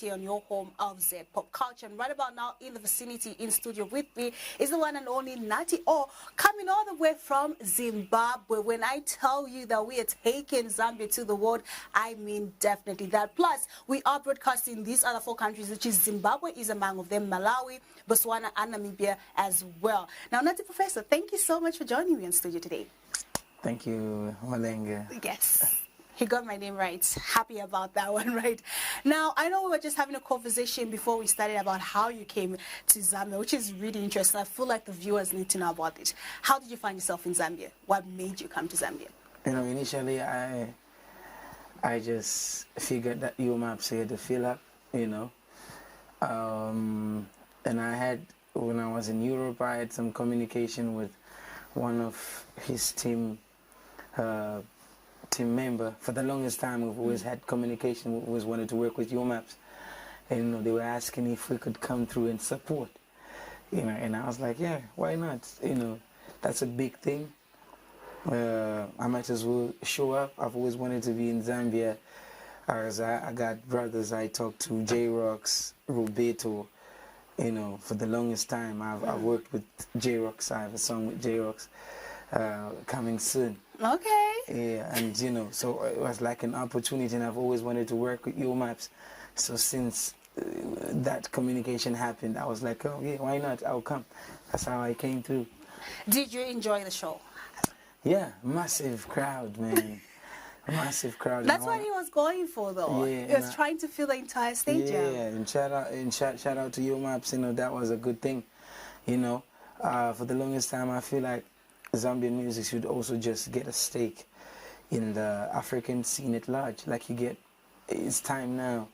here on your home of Z Pop Culture. And right about now in the vicinity in studio with me is the one and only Nutty O, coming all the way from Zimbabwe. When I tell you that we are taking Zambia to the world, I mean definitely that. Plus, we are broadcasting these other 4 countries, which is Zimbabwe is among of them, Malawi, Botswana, and Namibia as well. Now, Nutty Professor, thank you so much for joining me in studio today. Thank you, Malenge. Yes. He got my name right. Happy about that one, right? Now, I know we were just having a conversation before we started about how you came to Zambia, which is really interesting. I feel like the viewers need to know about it. How did you find yourself in Zambia? What made you come to Zambia? You know, initially I just figured that maps had to fill up, you know. And I had, when I was in Europe, I had some communication with one of his team member. For the longest time, we've always had communication. We always wanted to work with Maps, and you know, they were asking if we could come through and support. You know, and I was like, yeah, why not? You know, that's a big thing. I might as well show up. I've always wanted to be in Zambia. As I got brothers I talked to, J-Rocks, Roberto. You know, for the longest time, I've worked with J-Rocks. I have a song with J-Rocks coming soon. Okay. Yeah, and you know, so it was like an opportunity, and I've always wanted to work with Maps. So since that communication happened, I was like, oh yeah, why not? I'll come. That's how I came through. Did you enjoy the show? Yeah, massive crowd, man. A massive crowd. That's what he was going for, though. Yeah, he was trying to fill the entire stadium. Yeah, and shout out to Maps. You know, that was a good thing. You know, for the longest time, I feel like Zambian music should also just get a stake in the African scene at large. Like you get, it's time now.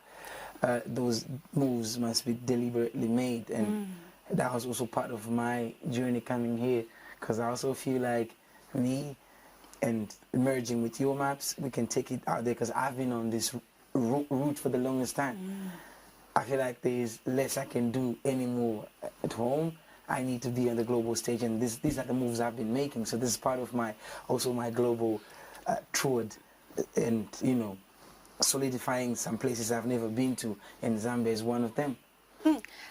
Those moves must be deliberately made, and that was also part of my journey coming here. Because I also feel like me and merging with Maps, we can take it out there. Because I've been on this route for the longest time. I feel like there's less I can do anymore at home. I need to be on the global stage, and these are the moves I've been making. So this is part of my global tour, and you know, solidifying some places I've never been to, and Zambia is one of them.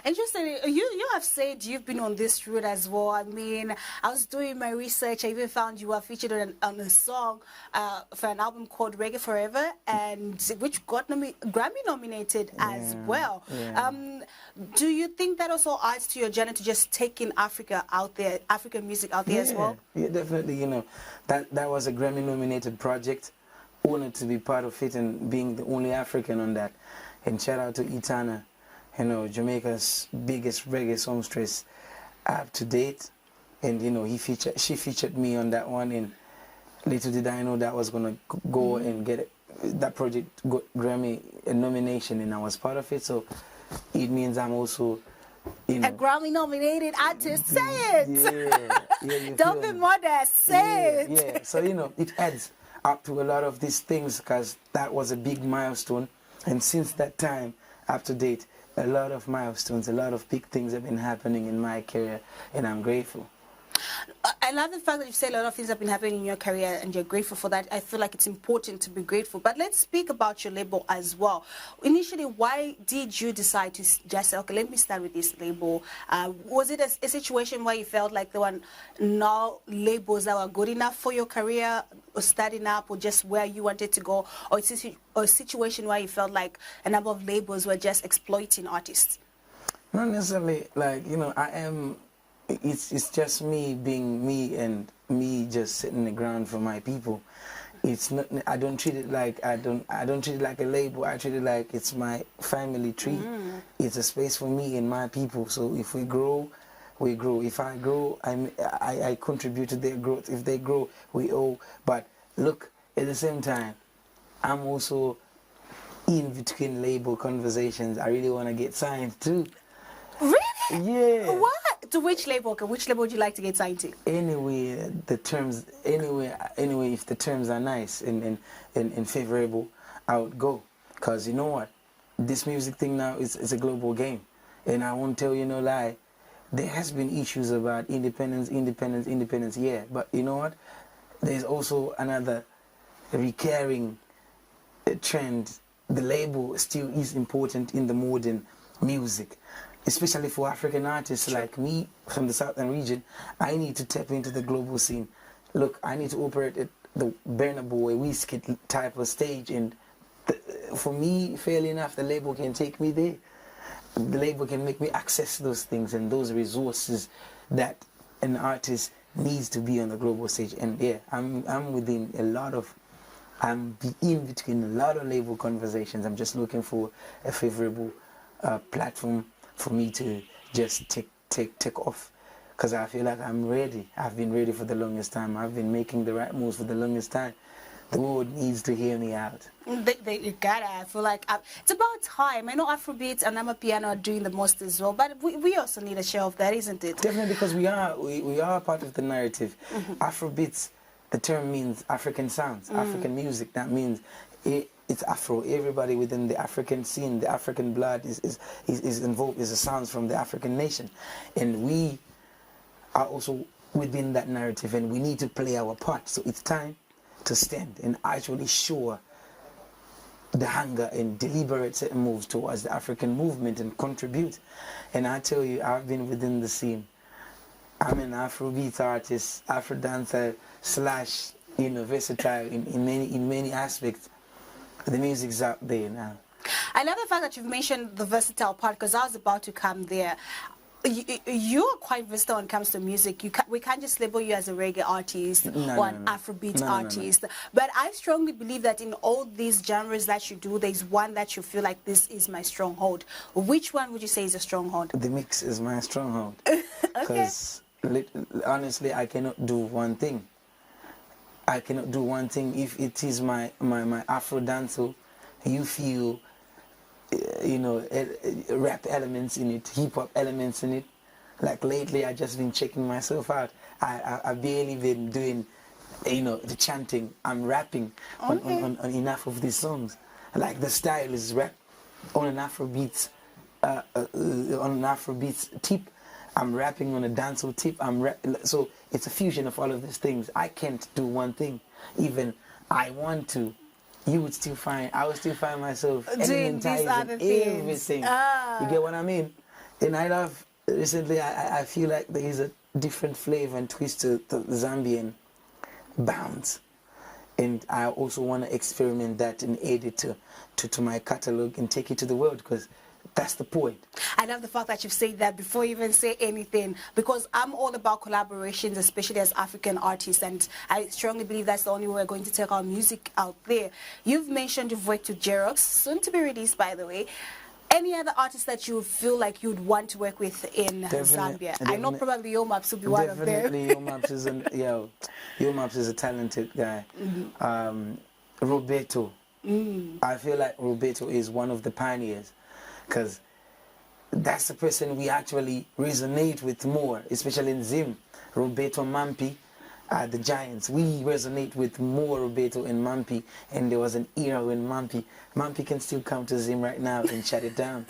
Interesting. You have said you've been on this route as well. I mean, I was doing my research. I even found you were featured on a song for an album called Reggae Forever, and which got Grammy nominated as well. Yeah. Do you think that also adds to your journey to just taking Africa out there, African music out there as well? Yeah, definitely. You know, that was a Grammy nominated project. Honored to be part of it and being the only African on that. And shout out to Etana. You know, Jamaica's biggest reggae songstress up to date, and you know, she featured me on that one, and little did I know that was gonna go and get that project got Grammy nomination, and I was part of it. So it means I'm also, you know, a Grammy nominated artist. Say it. Yeah. Don't be modest. Say it. Yeah. So you know, it adds up to a lot of these things because that was a big milestone, and since that time, up to date, a lot of milestones, a lot of big things have been happening in my career, and I'm grateful. I love the fact that you say a lot of things have been happening in your career and you're grateful for that. I feel like it's important to be grateful. But let's speak about your label as well. Initially, why did you decide to just say, okay, let me start with this label? Was it a situation where you felt like there were no labels that were good enough for your career or starting up, or just where you wanted to go? Or it's a situation where you felt like a number of labels were just exploiting artists? Not necessarily. Like, you know, it's just me being me and me just sitting the ground for my people. It's not. I don't treat it like I don't treat it like a label. I treat it like it's my family tree. It's a space for me and my people. So if we grow, we grow. If I grow, I contribute to their growth. If they grow, we all. But look, at the same time, I'm also in between label conversations. I really want to get signed too. Really? Yeah. What? To which label? Okay, which label would you like to get signed to? Anyway, if the terms are nice and favorable, I would go. Because you know what? This music thing now is a global game. And I won't tell you no lie. There has been issues about independence, yeah. But you know what? There's also another recurring trend the label still is important in the modern music, especially for African artists like me from the southern region. I need to tap into the global scene. Look, I need to operate at the Burna Boy, Wizkid type of stage, and for me, fairly enough, the label can take me there. The label can make me access those things and those resources that an artist needs to be on the global stage. And yeah, I'm in between a lot of label conversations. I'm just looking for a favorable platform for me to just take off, because I feel like I'm ready. I've been ready for the longest time. I've been making the right moves for the longest time. The world needs to hear me out. You gotta. I feel like it's about time. I know Afrobeats and Amapiano are doing the most as well, but we also need a share of that, isn't it? Definitely, because we are part of the narrative. Afrobeats, the term means African sounds, African music. That means it's Afro. Everybody within the African scene, the African blood is involved, is the sounds from the African nation. And we are also within that narrative, and we need to play our part. So it's time to stand and actually show the hunger and deliberate certain moves towards the African movement and contribute. And I tell you, I've been within the scene. I'm an Afrobeat artist, Afro dancer / versatile in many aspects. The music's out there now. I love the fact that you've mentioned the versatile part, because I was about to come there. You're quite versatile when it comes to music. We can't just label you as a reggae artist or an Afrobeat artist. But I strongly believe that in all these genres that you do, there's one that you feel like this is my stronghold. Which one would you say is a stronghold? The mix is my stronghold. Okay. Because honestly, I cannot do one thing. I cannot do one thing. If it is my Afro dancehall, you feel rap elements in it, hip-hop elements in it. Like lately, I just been checking myself out. I've barely been doing, the chanting. I'm rapping on enough of these songs. Like the style is rap on an Afrobeats, tip. I'm rapping on a dancehall tip. So it's a fusion of all of these things. I can't do one thing. Even I want to. I would still find myself elementizing everything. You get what I mean? And I love, recently I feel like there is a different flavor and twist to the Zambian bounce. And I also want to experiment that and add it to my catalog and take it to the world, because that's the point. I love the fact that you've said that before you even say anything, because I'm all about collaborations, especially as African artists, and I strongly believe that's the only way we're going to take our music out there. You've mentioned you've worked with Xerox, soon to be released, by the way. Any other artists that you feel like you'd want to work with in Zambia? I know probably Yomaps will be one of them. Definitely, Yomaps is a talented guy. Roberto. I feel like Roberto is one of the pioneers, because that's the person we actually resonate with more, especially in Zim. Roberto, Mampi, the Giants. We resonate with more Roberto and Mampi, and there was an era when Mampi can still come to Zim right now and shut it down.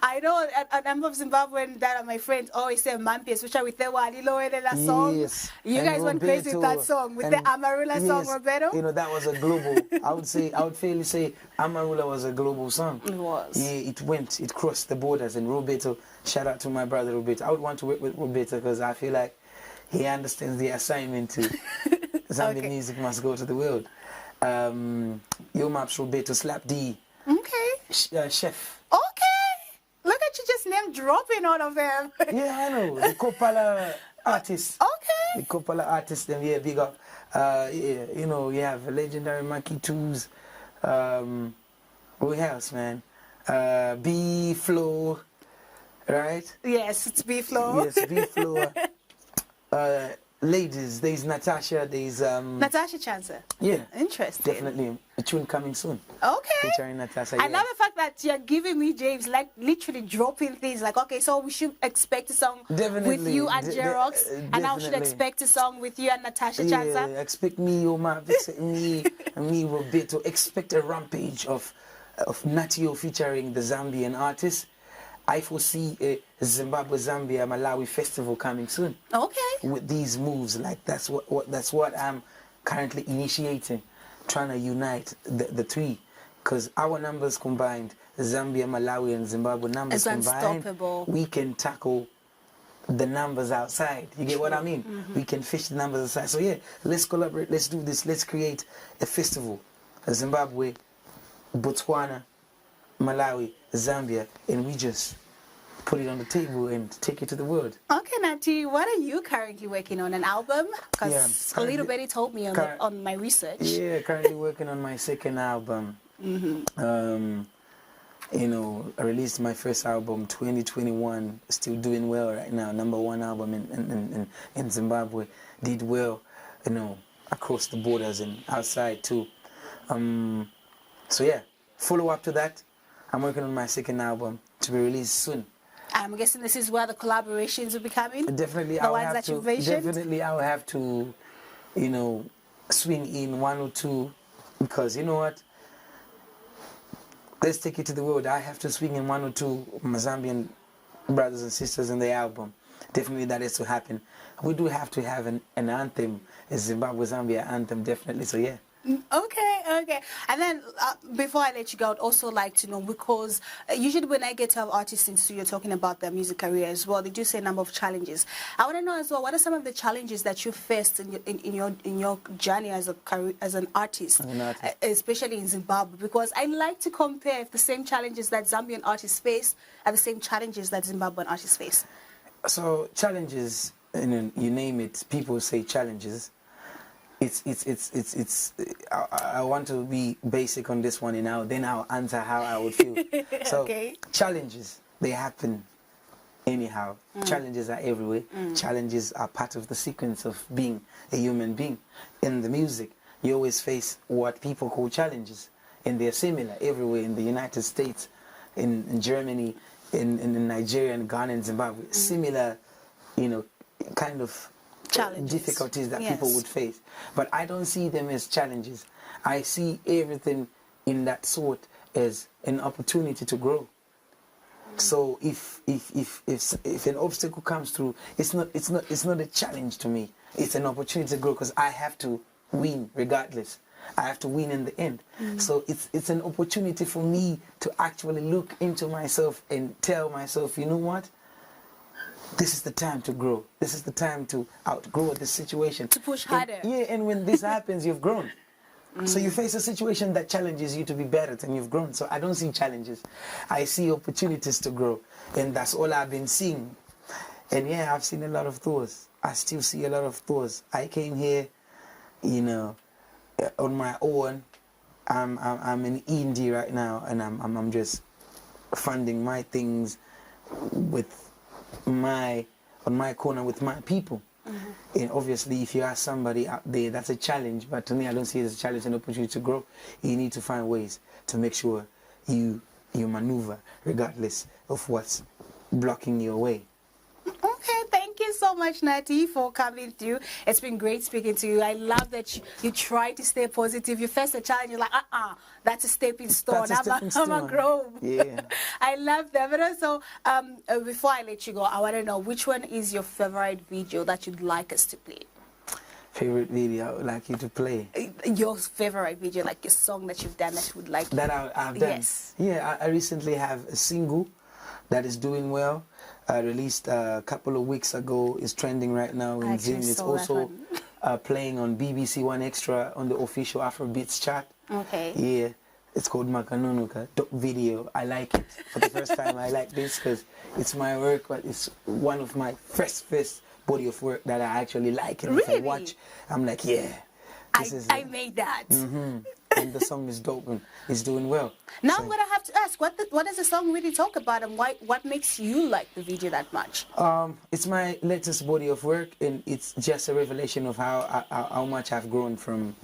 I know a number of Zimbabwean that are my friends always say Mampi, especially with the Walilo and that song. Yes. You guys went crazy with that song, with the Amarula song, Roberto. That was a global, I would fairly say Amarula was a global song. It was. Yeah, it crossed the borders, and Roberto, shout out to my brother Roberto. I would want to work with Roberto because I feel like he understands the assignment to Zambian music must go to the world. Yomaps, Roberto, Slap D. Okay. Chef. Okay. Look at you just name dropping all of them. Yeah, I know. The Copala artists. Okay. The Copala artists, them, yeah, big up. You have legendary Maki Twos. What else, man? B-Flow, right? Yes, it's B-Flow. Yes, B-Flow. Ladies, there's Natasha, there's Natasha Chancer. Yeah. Interesting. Definitely. A tune coming soon. Okay. Featuring Natasha. I love the fact that you're giving me, James, like literally dropping things like, okay, so we should expect a song with you and Xerox, and I should expect a song with you and Natasha Chancer. Yeah, expect me, Omar, me, Roberto. Expect a rampage of Nutty O featuring the Zambian artists. I foresee a Zambia, Malawi festival coming soon. Okay. With these moves, like that's what I'm currently initiating, trying to unite the three, because our numbers combined, Zambia, Malawi, and Zimbabwe numbers combined, we can tackle the numbers outside. You get what I mean? We can fish the numbers outside. So yeah, let's collaborate. Let's do this. Let's create a festival. Zimbabwe, Botswana, Malawi, Zambia, and we just put it on the table and take it to the world. Okay, Nutty, what are you currently working on? An album? Because a little bit he told me on my research. Yeah, currently working on my second album. You know, I released my first album 2021, still doing well right now. #1 album in Zimbabwe, did well, you know, across the borders and outside too. So yeah, follow up to that. I'm working on my second album to be released soon. I'm guessing this is where the collaborations will be coming. Definitely, the ones that you've mentioned. Definitely, I'll have to, you know, swing in 1 or 2, because you know what? Let's take it to the world. I have to swing in 1 or 2 my Zambian brothers and sisters in the album. Definitely that is to happen. We do have to have an anthem, a Zimbabwe-Zambia anthem, definitely. So yeah. Okay. And then before I let you go, I'd also like to know, because usually when I get to have artists in studio talking about their music career as well, they do say a number of challenges. I want to know as well, what are some of the challenges that you faced in your journey as an artist, especially in Zimbabwe? Because I like to compare if the same challenges that Zambian artists face are the same challenges that Zimbabwean artists face. So challenges, you name it, people say challenges. I want to be basic on this one, and then I'll answer how I would feel. So challenges, they happen anyhow. Challenges are everywhere. Challenges are part of the sequence of being a human being. In the music, you always face what people call challenges, and they're similar everywhere, in the United States, in Germany, in Nigeria, and Ghana, and Zimbabwe. Similar, you know, kind of challenges, difficulties that people would face. But I don't see them as challenges. I see everything in that sort as an opportunity to grow. So if an obstacle comes through, it's not a challenge to me. It's an opportunity to grow, because I have to win regardless. I have to win in the end. So it's an opportunity for me to actually look into myself and tell myself, you know what? This is the time to grow. This is the time to outgrow this situation. To push harder. And when this happens, you've grown. So you face a situation that challenges you to be better, and you've grown. So I don't see challenges. I see opportunities to grow. And that's all I've been seeing. And yeah, I've seen a lot of those. I still see a lot of those. I came here, you know, on my own. I'm in indie right now, and I'm just funding my things on my corner with my people. And obviously, if you ask somebody out there, that's a challenge. But to me, I don't see it as a challenge, and opportunity to grow. You need to find ways to make sure you maneuver regardless of what's blocking your way. Okay, thank you so much, Nutty, for coming through. It's been great speaking to you. I love that you try to stay positive. You face a challenge, you're like, that's a stepping stone. I'm a grow. Yeah. I love that. But also, before I let you go, I want to know, which one is your favorite video that you'd like us to play? Favorite video I would like you to play? Your favorite video, like your song that you've done that you would like. That I've done? Yes. Yeah, I recently have a single that is doing well. I released a couple of weeks ago. It's trending right now in Zim. It's also playing on BBC One Extra on the official Afrobeats chart. Okay. Yeah, it's called Makanunuka. Dope video. I like it. For the first time, I like this because it's my work, but it's one of my first body of work that I actually like. And really? If I watch, I'm like, yeah. I made that. And the song is dope and it's doing well. Now I'm going to have to ask, what does the song really talk about, and what makes you like the video that much? It's my latest body of work, and it's just a revelation of how much I've grown from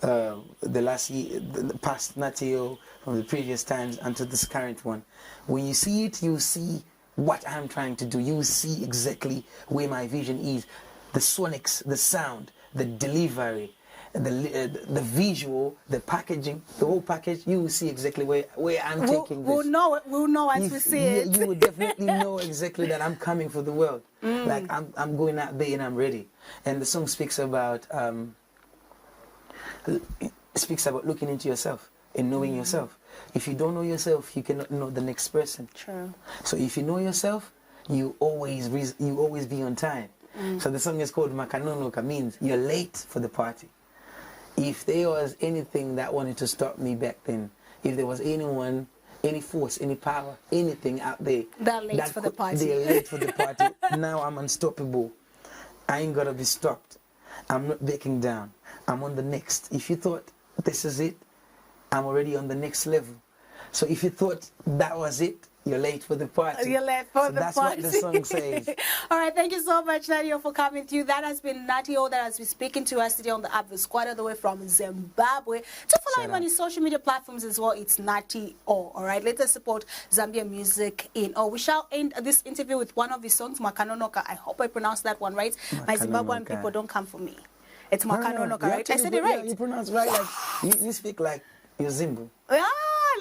the past Nutty O, from the previous times until this current one. When you see it, you see what I'm trying to do. You see exactly where my vision is. The sonics, the sound, the delivery, the visual, the packaging, the whole package. You will see exactly where I'm taking this. We'll know once we see it. You will definitely know exactly that I'm coming for the world. Like I'm going out there and I'm ready. And the song speaks about looking into yourself and knowing yourself. if you don't know yourself, you cannot know the next person. True. So if you know yourself, you always be on time. So the song is called Makanonoka, means you're late for the party. If there was anything that wanted to stop me back then, if there was anyone, any force, any power, anything out there they're late for the party. They're late for the party. Now I'm unstoppable. I ain't gotta be stopped. I'm not backing down. I'm on the next. If you thought this is it, I'm already on the next level. So if you thought that was it, you're late for the party. You're late for the that's party. That's what the song says. All right, thank you so much, Nutty O, for coming through. That has been Nutty O that has been speaking to us today on the app, quite all the way from Zimbabwe. To follow him on his social media platforms as well, it's Nutty O. All right, let us support Zambian music in. Oh, we shall end this interview with one of his songs, Makanonoka. I hope I pronounced that one right. My Zimbabwean people, don't come for me. It's Makanonoka, right? I said it right. Yeah, you pronounce right. Like you speak like you're Zimbu. Yeah,